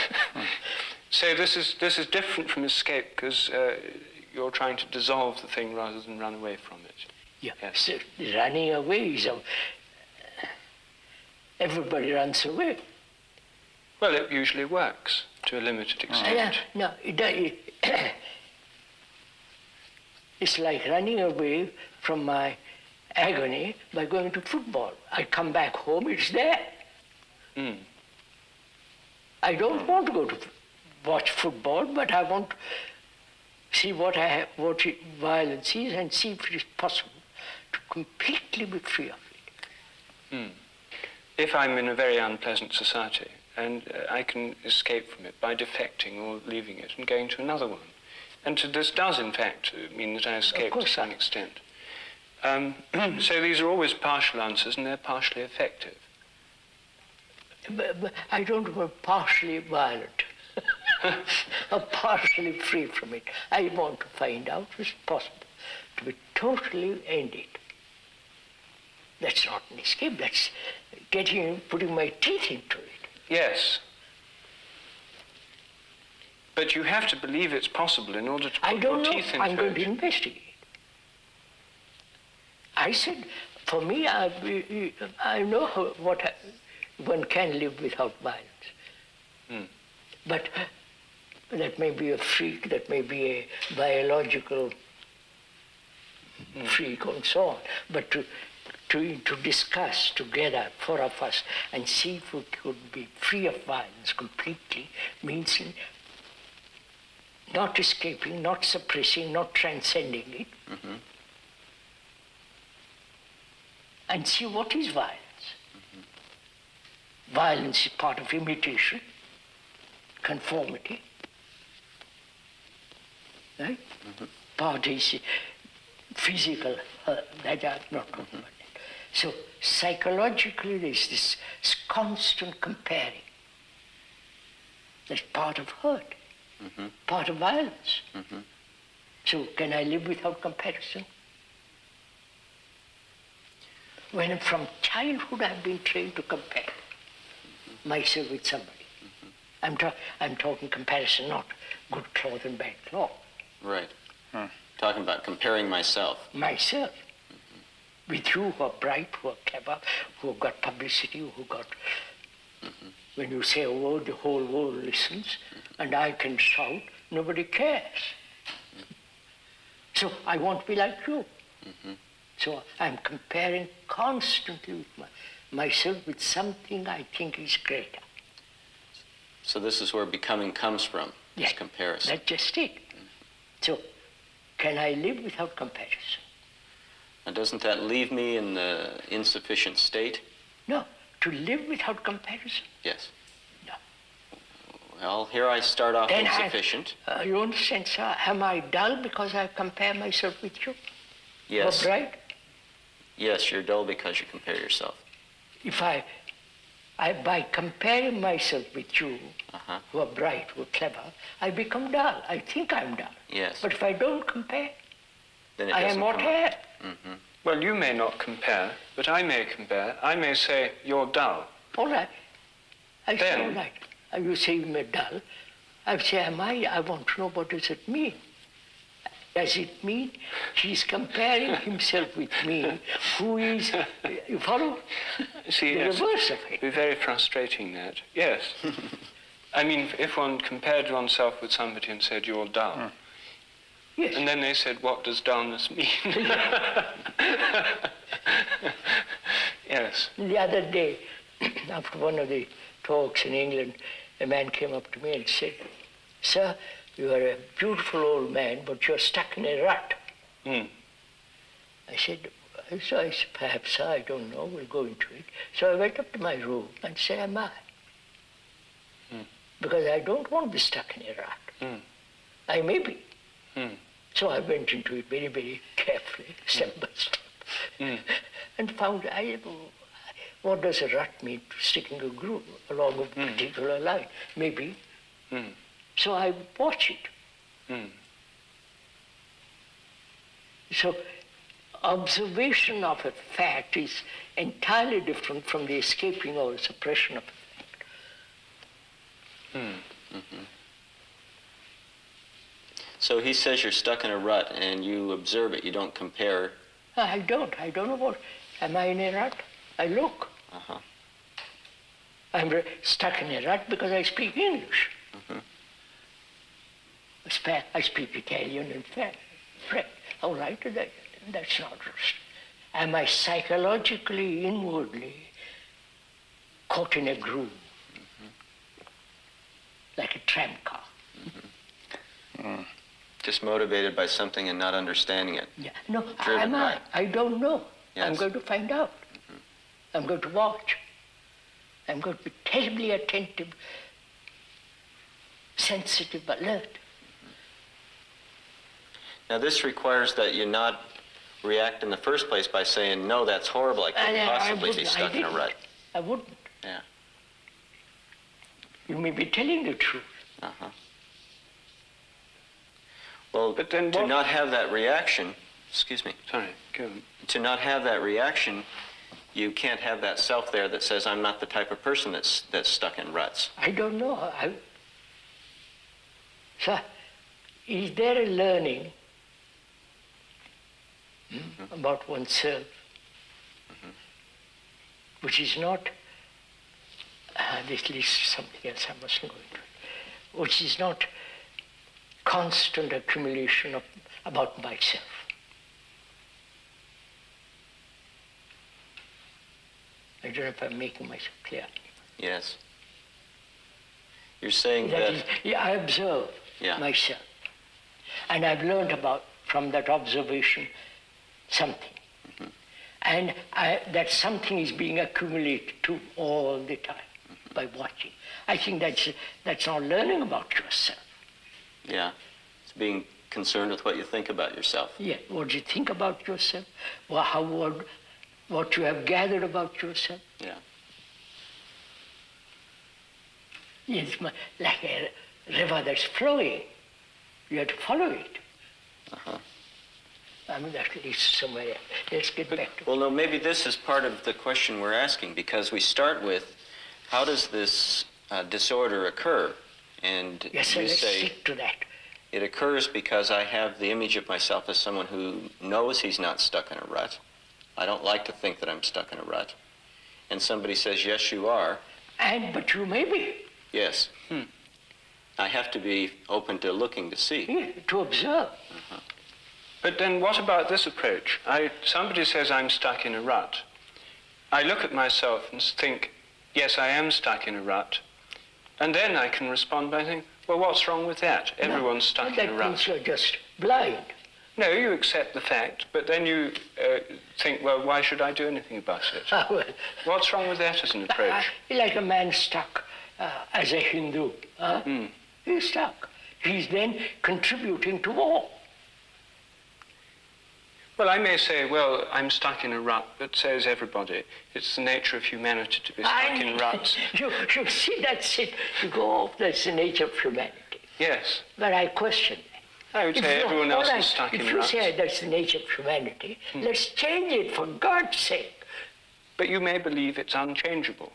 Speaker 5: So this is different from escape because you're trying to dissolve the thing rather than run away from it.
Speaker 1: Yeah.
Speaker 5: Yes.
Speaker 1: So running away is everybody runs away.
Speaker 5: Well, it usually works to a limited extent.
Speaker 1: No, it's like running away from my agony by going to football. I come back home, it's there. I don't want to go to watch football, but I want to see what violence is and see if it is possible to completely be free of it.
Speaker 5: If I'm in a very unpleasant society, and I can escape from it by defecting or leaving it and going to another one. And this does, in fact, mean that I escape to some extent. So these are always partial answers, and they're partially effective.
Speaker 1: But I don't want partially violent or partially free from it. I want to find out if it's possible to be totally ended. That's not an escape, that's putting my teeth into it.
Speaker 5: Yes. But you have to believe it's possible in order to put your teeth into it.
Speaker 1: I'm going to investigate. I said, for me, I know what one can live without violence. But that may be a freak, that may be a biological freak and so on. But to discuss together, four of us, and see if we could be free of violence completely means not escaping, not suppressing, not transcending it, and see what is violence. Violence is part of imitation, conformity. right? Part is physical, that I'm not talking about that. So psychologically there's this constant comparing. That's part of hurt, part of violence. So can I live without comparison? When from childhood I've been trained to compare myself with somebody. I'm talking comparison, not good cloth and bad cloth.
Speaker 2: Right. Talking about comparing myself.
Speaker 1: Myself. With you who are bright, who are clever, who have got publicity, who got... When you say a word, the whole world listens, and I can shout, nobody cares. So I want to be like you. So I'm comparing constantly with myself with something I think is greater.
Speaker 2: So this is where becoming comes from, this comparison.
Speaker 1: That's just it. So can I live without comparison?
Speaker 2: Now doesn't that leave me in the insufficient state?
Speaker 1: No. To live without comparison?
Speaker 2: Yes.
Speaker 1: No.
Speaker 2: Well, here I start off
Speaker 1: then
Speaker 2: insufficient.
Speaker 1: You understand, sir? Am I dull because I compare myself with you?
Speaker 2: Yes.
Speaker 1: Or bright?
Speaker 2: Yes, you're dull because you compare yourself.
Speaker 1: If by comparing myself with you, who are bright, who are clever, I become dull. I think I'm dull.
Speaker 2: Yes.
Speaker 1: But if I don't compare,
Speaker 2: then
Speaker 1: I am what I am.
Speaker 5: Well, you may not compare, but I may compare. I may say, you're dull.
Speaker 1: All right. I say, all right. You say you're dull. I say, am I? I want to know, what does it mean? Does it mean he's comparing himself with me, who is, you follow?
Speaker 5: See,
Speaker 1: the reverse of it.
Speaker 5: It'd be very frustrating, that. Yes. I mean, if one compared oneself with somebody and said, you're dull,
Speaker 1: yes.
Speaker 5: And then they said, what does dullness mean? Yes.
Speaker 1: The other day, after one of the talks in England, a man came up to me and said, sir, you are a beautiful old man, but you're stuck in a rut. I said, perhaps, I don't know, we'll go into it. So I went up to my room and said, am I? Because I don't want to be stuck in a rut. I may be. So I went into it very, very carefully, step by step, and found, what does a rut mean? To stick in a groove along a particular line? Maybe. So I watch it. So observation of a fact is entirely different from the escaping or suppression of a fact.
Speaker 2: So he says you're stuck in a rut and you observe it, you don't compare.
Speaker 1: I don't know what, am I in a rut? I look. I'm stuck in a rut because I speak English. I speak Italian and French. All right, that's not just. Am I psychologically, inwardly caught in a groove? Like a tram car.
Speaker 2: Just motivated by something and not understanding it.
Speaker 1: Yeah. No, am I? I don't know. Yes. I'm going to find out. I'm going to watch. I'm going to be terribly attentive, sensitive, alert.
Speaker 2: Now this requires that you not react in the first place by saying, no, that's horrible, I couldn't possibly be stuck in a rut.
Speaker 1: I wouldn't.
Speaker 2: Yeah.
Speaker 1: You may be telling the truth.
Speaker 2: Well, but then to not have that reaction, excuse me.
Speaker 5: Sorry, go on.
Speaker 2: To not have that reaction, you can't have that self there that says, I'm not the type of person that's stuck in ruts.
Speaker 1: I don't know. So, is there a learning about oneself which is not, this is something else I mustn't go into, which is not constant accumulation about myself? I don't know if I'm making myself clear.
Speaker 2: Yes. You're saying that...
Speaker 1: I observe myself. And I've learned from that observation, something. And that something is being accumulated too all the time by watching. I think that's not learning about yourself.
Speaker 2: Yeah. It's being concerned with what you think about yourself.
Speaker 1: Yeah, what you think about yourself, what you have gathered about yourself.
Speaker 2: Yeah.
Speaker 1: It's like a river that's flowing. You have to follow it.
Speaker 2: Uh-huh.
Speaker 1: I mean, that leads somewhere else. Let's get back to it.
Speaker 2: Well, no, maybe this is part of the question we're asking, because we start with, how does this disorder occur? And
Speaker 1: Yes, sir,
Speaker 2: you
Speaker 1: let's
Speaker 2: say
Speaker 1: stick to that.
Speaker 2: it occurs because I have the image of myself as someone who knows he's not stuck in a rut. I don't like to think that I'm stuck in a rut. And somebody says, yes, you are.
Speaker 1: But you may be.
Speaker 2: Yes. I have to be open to looking to see.
Speaker 1: Yeah, to observe.
Speaker 2: Uh-huh.
Speaker 5: But then what about this approach? Somebody says I'm stuck in a rut. I look at myself and think, yes, I am stuck in a rut. And then I can respond by saying, well, what's wrong with that? Everyone's stuck in a rut.
Speaker 1: That means you're just blind.
Speaker 5: No, you accept the fact, but then you think, well, why should I do anything about it?
Speaker 1: Well,
Speaker 5: What's wrong with that as an approach?
Speaker 1: like a man stuck as a Hindu. He's stuck. He's then contributing to war.
Speaker 5: Well, I may say, well, I'm stuck in a rut, but so is everybody. It's the nature of humanity to be stuck in ruts.
Speaker 1: You see, that's it. You go off, that's the nature of humanity.
Speaker 5: Yes.
Speaker 1: But I question that.
Speaker 5: I would say everyone else is stuck in ruts.
Speaker 1: If you say that's the nature of humanity, let's change it for God's sake.
Speaker 5: But you may believe it's unchangeable.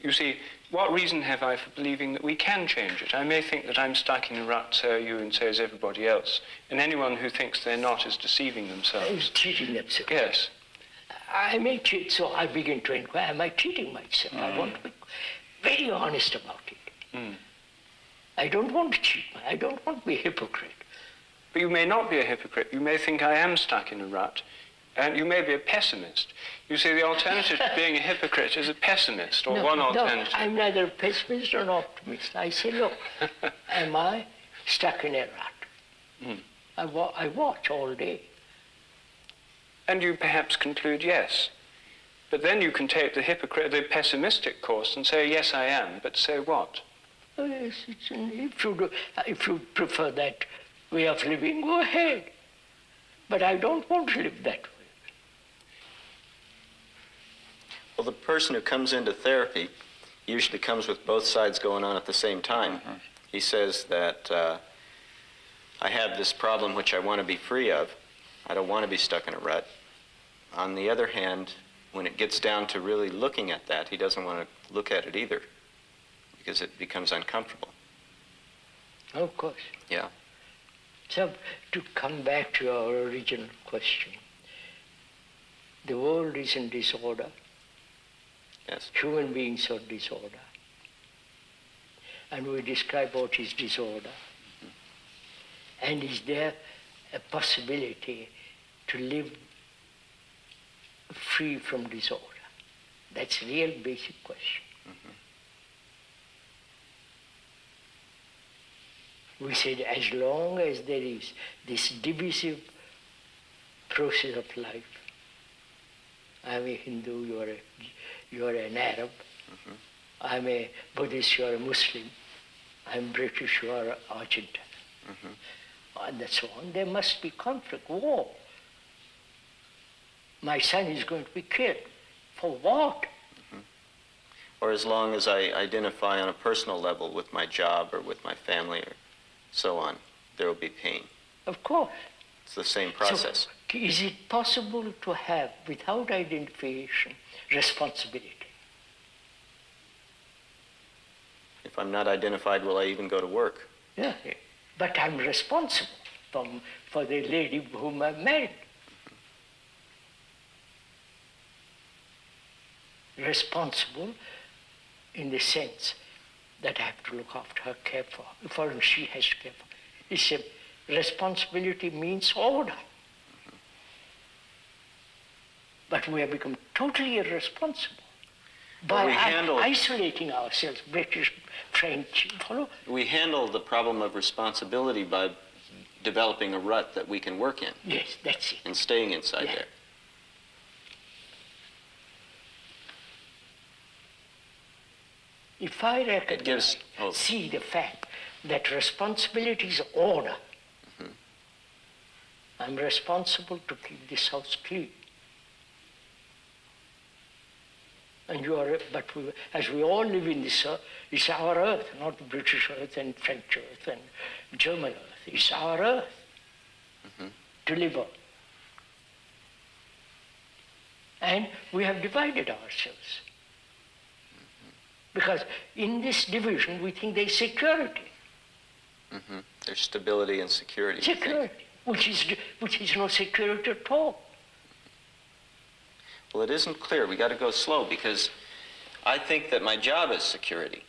Speaker 5: You see, what reason have I for believing that we can change it? I may think that I'm stuck in a rut, so are you, and so is everybody else. And anyone who thinks they're not is deceiving themselves.
Speaker 1: Is cheating themselves.
Speaker 5: Yes.
Speaker 1: I may cheat, so I begin to inquire, am I cheating myself? I want to be very honest about it. I don't want to cheat. I don't want to be a hypocrite.
Speaker 5: But you may not be a hypocrite. You may think I am stuck in a rut, and you may be a pessimist. You see, the alternative to being a hypocrite is a pessimist, or one alternative.
Speaker 1: No, I'm neither a pessimist or an optimist. I say, look, am I stuck in a rut? I watch all day.
Speaker 5: And you perhaps conclude yes. But then you can take the pessimistic course and say, yes, I am, but so what?
Speaker 1: Oh, yes, if you prefer that way of living, go ahead. But I don't want to live that way.
Speaker 2: Well, the person who comes into therapy usually comes with both sides going on at the same time. He says that I have this problem which I want to be free of. I don't want to be stuck in a rut. On the other hand, when it gets down to really looking at that, he doesn't want to look at it either, because it becomes uncomfortable.
Speaker 1: Of course.
Speaker 2: Yeah.
Speaker 1: So, to come back to our original question, the world is in disorder.
Speaker 2: Yes.
Speaker 1: Human beings are disorder. And we describe what is disorder. And is there a possibility to live free from disorder? That's a real basic question. We said as long as there is this divisive process of life, I'm a Hindu, you are an Arab, I'm a Buddhist, you are a Muslim, I'm British, you are Argentine, and so on, there must be conflict, war. My son is going to be killed. For what?
Speaker 2: Or as long as I identify on a personal level with my job or with my family or so on, there will be pain.
Speaker 1: Of course.
Speaker 2: It's the same process.
Speaker 1: So, is it possible to have, without identification, responsibility?
Speaker 2: If I'm not identified, will I even go to work?
Speaker 1: Yeah, but I'm responsible for the lady whom I married. Responsible in the sense that I have to look after her, care for her, she has to care for her. It's a responsibility means order. But we have become totally irresponsible by isolating ourselves, British, French, follow?
Speaker 2: We handle the problem of responsibility by developing a rut that we can work in.
Speaker 1: Yes, that's it.
Speaker 2: And staying inside there.
Speaker 1: If I recognize, see the fact that responsibility is order, I'm responsible to keep this house clean. And you are, but we, as we all live in this earth, it's our earth, not the British earth and French earth and German earth. It's our earth to live on. And we have divided ourselves. Because in this division, we think there's security.
Speaker 2: There's stability and security.
Speaker 1: Security, which is no security at all.
Speaker 2: Well, it isn't clear. We got to go slow because I think that my job is security.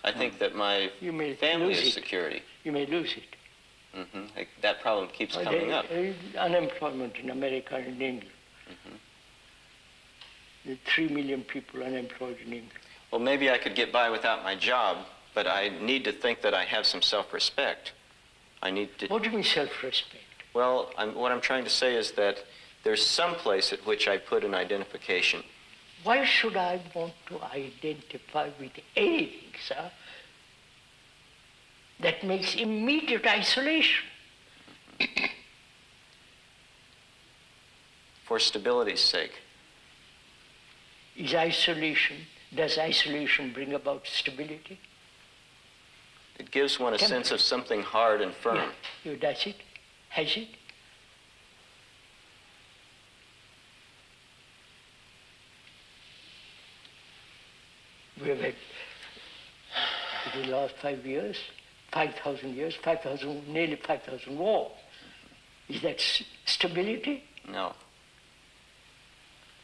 Speaker 2: I think that my family is security.
Speaker 1: You may lose it.
Speaker 2: That problem keeps coming up.
Speaker 1: Unemployment in America and in England. There are 3 million people unemployed in England.
Speaker 2: Well, maybe I could get by without my job, but I need to think that I have some self-respect. I need to...
Speaker 1: What do you mean self-respect?
Speaker 2: Well, what I'm trying to say is that there's some place at which I put an identification.
Speaker 1: Why should I want to identify with anything, sir, that makes immediate isolation?
Speaker 2: For stability's sake.
Speaker 1: Does isolation bring about stability?
Speaker 2: It gives one a sense of something hard and firm.
Speaker 1: Yeah. Does it? Has it? We have had, in the last 5 years, 5,000 years, nearly 5,000 wars. Is that stability?
Speaker 2: No.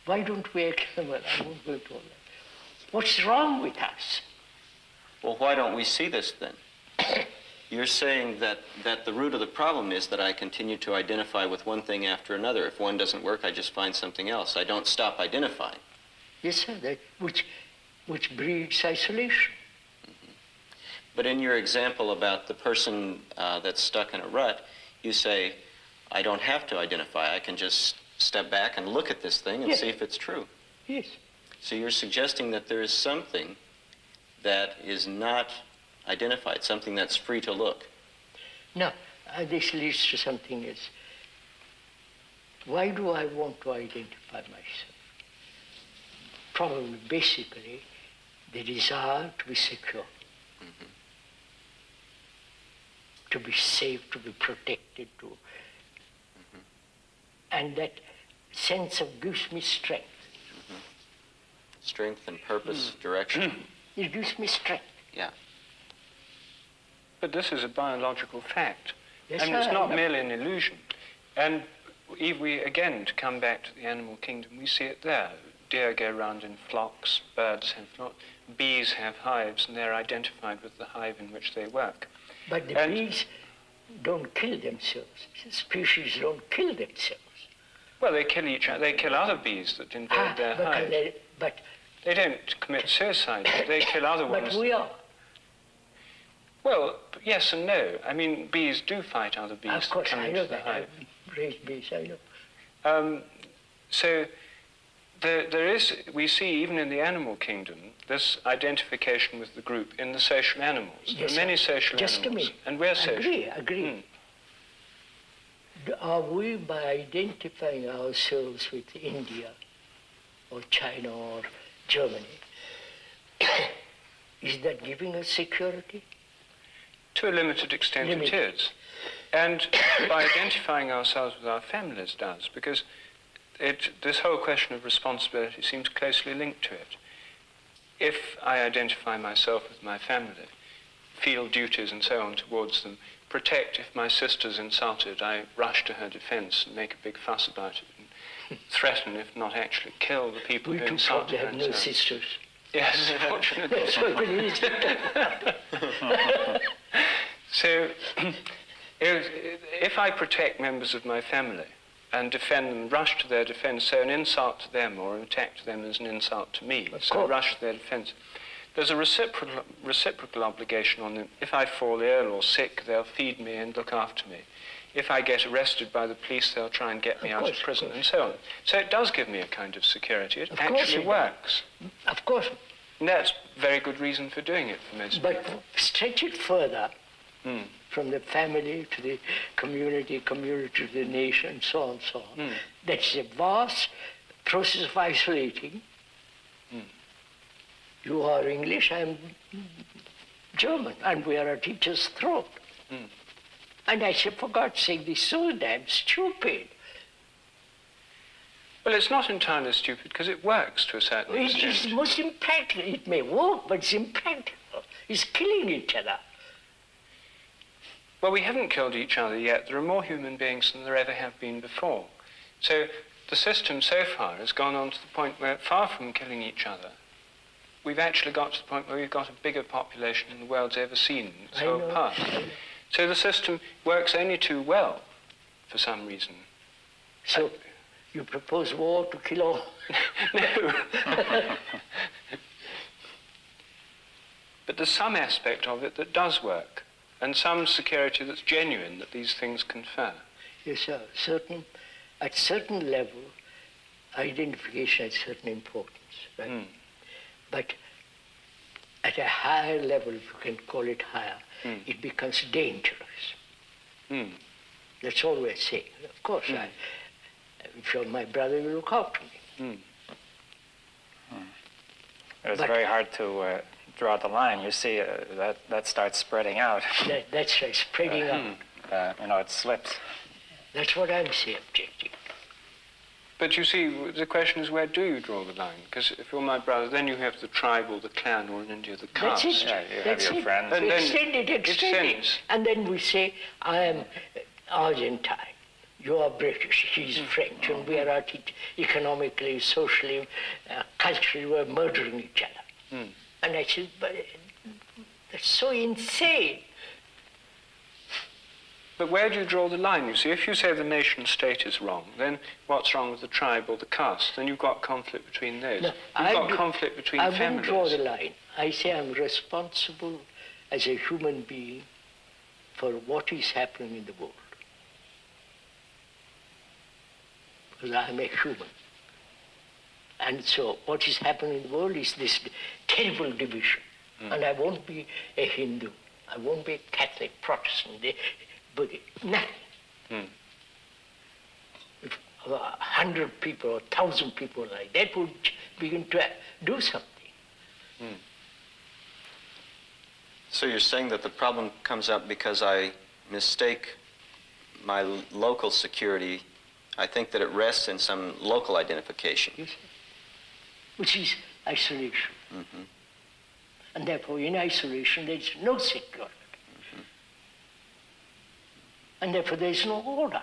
Speaker 1: Why don't we well, I won't go into all that. What's wrong with us?
Speaker 2: Well, why don't we see this then? You're saying that the root of the problem is that I continue to identify with one thing after another. If one doesn't work, I just find something else. I don't stop identifying.
Speaker 1: Yes, sir, which breeds isolation.
Speaker 2: But in your example about the person that's stuck in a rut, you say, I don't have to identify. I can just step back and look at this thing and see if it's true.
Speaker 1: Yes.
Speaker 2: So you're suggesting that there is something that is not identified, something that's free to look.
Speaker 1: Now, this leads to something else. Why do I want to identify myself? Probably, basically, the desire to be secure, to be safe, to be protected, and that sense of gives me strength.
Speaker 2: Strength and purpose, direction.
Speaker 1: It gives me strength.
Speaker 2: Yeah.
Speaker 5: But this is a biological fact.
Speaker 1: Yes,
Speaker 5: and it's not merely an illusion. And if we, again, to come back to the animal kingdom, we see it there. Deer go around in flocks, birds have flocks, bees have hives, and they're identified with the hive in which they work.
Speaker 1: But the bees don't kill themselves. Species don't kill themselves.
Speaker 5: Well, they kill each other. They kill other bees that invade their hive. They don't commit suicide. They kill other ones.
Speaker 1: But we are.
Speaker 5: Well, yes and no. I mean, bees do fight other bees.
Speaker 1: Of course,
Speaker 5: that come
Speaker 1: I know
Speaker 5: into the
Speaker 1: that.
Speaker 5: hive.
Speaker 1: I've raised bees, I know.
Speaker 5: So there is, we see even in the animal kingdom, this identification with the group in the social animals.
Speaker 1: Yes,
Speaker 5: there are many social
Speaker 1: just
Speaker 5: animals.
Speaker 1: Just a minute.
Speaker 5: And we're social.
Speaker 1: Agree. Are we, by identifying ourselves with India or China or Germany, is that giving us security?
Speaker 5: To a limited extent it is. And by identifying ourselves with our families does, because this whole question of responsibility seems closely linked to it. If I identify myself with my family, feel duties and so on towards them, protect if my sister's insulted, I rush to her defense and make a big fuss about it, and threaten, if not actually kill, the people who insulted her.
Speaker 1: We have no sisters.
Speaker 5: Yes, fortunately. So, if I protect members of my family and defend them, rush to their defense, so an insult to them or an attack to them is an insult to me, so I rush to their defense. There's a reciprocal obligation on them. If I fall ill or sick, they'll feed me and look after me. If I get arrested by the police, they'll try and get me out of prison, and so on. So it does give me a kind of security. It actually works.
Speaker 1: Of course.
Speaker 5: And that's very good reason for doing it for most people.
Speaker 1: But stretch it further. From the family to the community, community to the nation, so on, so on. That's a vast process of isolating. You are English, I'm German, and we are a teacher's throat. And I said, for God's sake, this is so damn stupid.
Speaker 5: Well, it's not entirely stupid because it works to a certain extent.
Speaker 1: It is most impractical. It may work, but it's impractical. It's killing each other.
Speaker 5: Well, we haven't killed each other yet. There are more human beings than there ever have been before. So the system so far has gone on to the point where, far from killing each other, we've actually got to the point where we've got a bigger population than the world's ever seen in its whole past. So the system works only too well, for some reason.
Speaker 1: So you propose war to kill all?
Speaker 5: No. But there's some aspect of it that does work, and some security that's genuine that these things confer.
Speaker 1: Yes, sir. At certain level, identification has certain importance, right? But at a higher level, if you can call it higher, it becomes dangerous. That's all we're saying. Of course, if you're my brother, you look out to me.
Speaker 4: It's very hard to draw the line. You see, that starts spreading out.
Speaker 1: That's right, spreading out.
Speaker 4: It slips.
Speaker 1: That's what I'm saying, objecting.
Speaker 5: But you see, the question is, where do you draw the line? Because if you're my brother, then you have the tribe or the clan, or in India, the caste.
Speaker 1: That's it.
Speaker 4: Yeah, you
Speaker 1: That's
Speaker 4: have your friends.
Speaker 5: And then
Speaker 1: extend it. And then we say, I am Argentine, you are British, he's French, and we are economically, socially, culturally, we're murdering each other. And I said, but that's so insane.
Speaker 5: But where do you draw the line? You see, if you say the nation state is wrong, then what's wrong with the tribe or the caste? Then you've got conflict between those.
Speaker 1: No,
Speaker 5: you've got conflict between families.
Speaker 1: I wouldn't draw the line. I say I'm responsible as a human being for what is happening in the world. Because I'm a human. And so what is happening in the world is this terrible division. And I won't be a Hindu. I won't be a Catholic, Protestant, Buddhist, nothing. If 100 people or 1,000 people like that would begin to do something.
Speaker 2: So you're saying that the problem comes up because I mistake my local security. I think that it rests in some local identification.
Speaker 1: Yes, which is isolation. And therefore, in isolation, there is no security. And therefore, there is no order.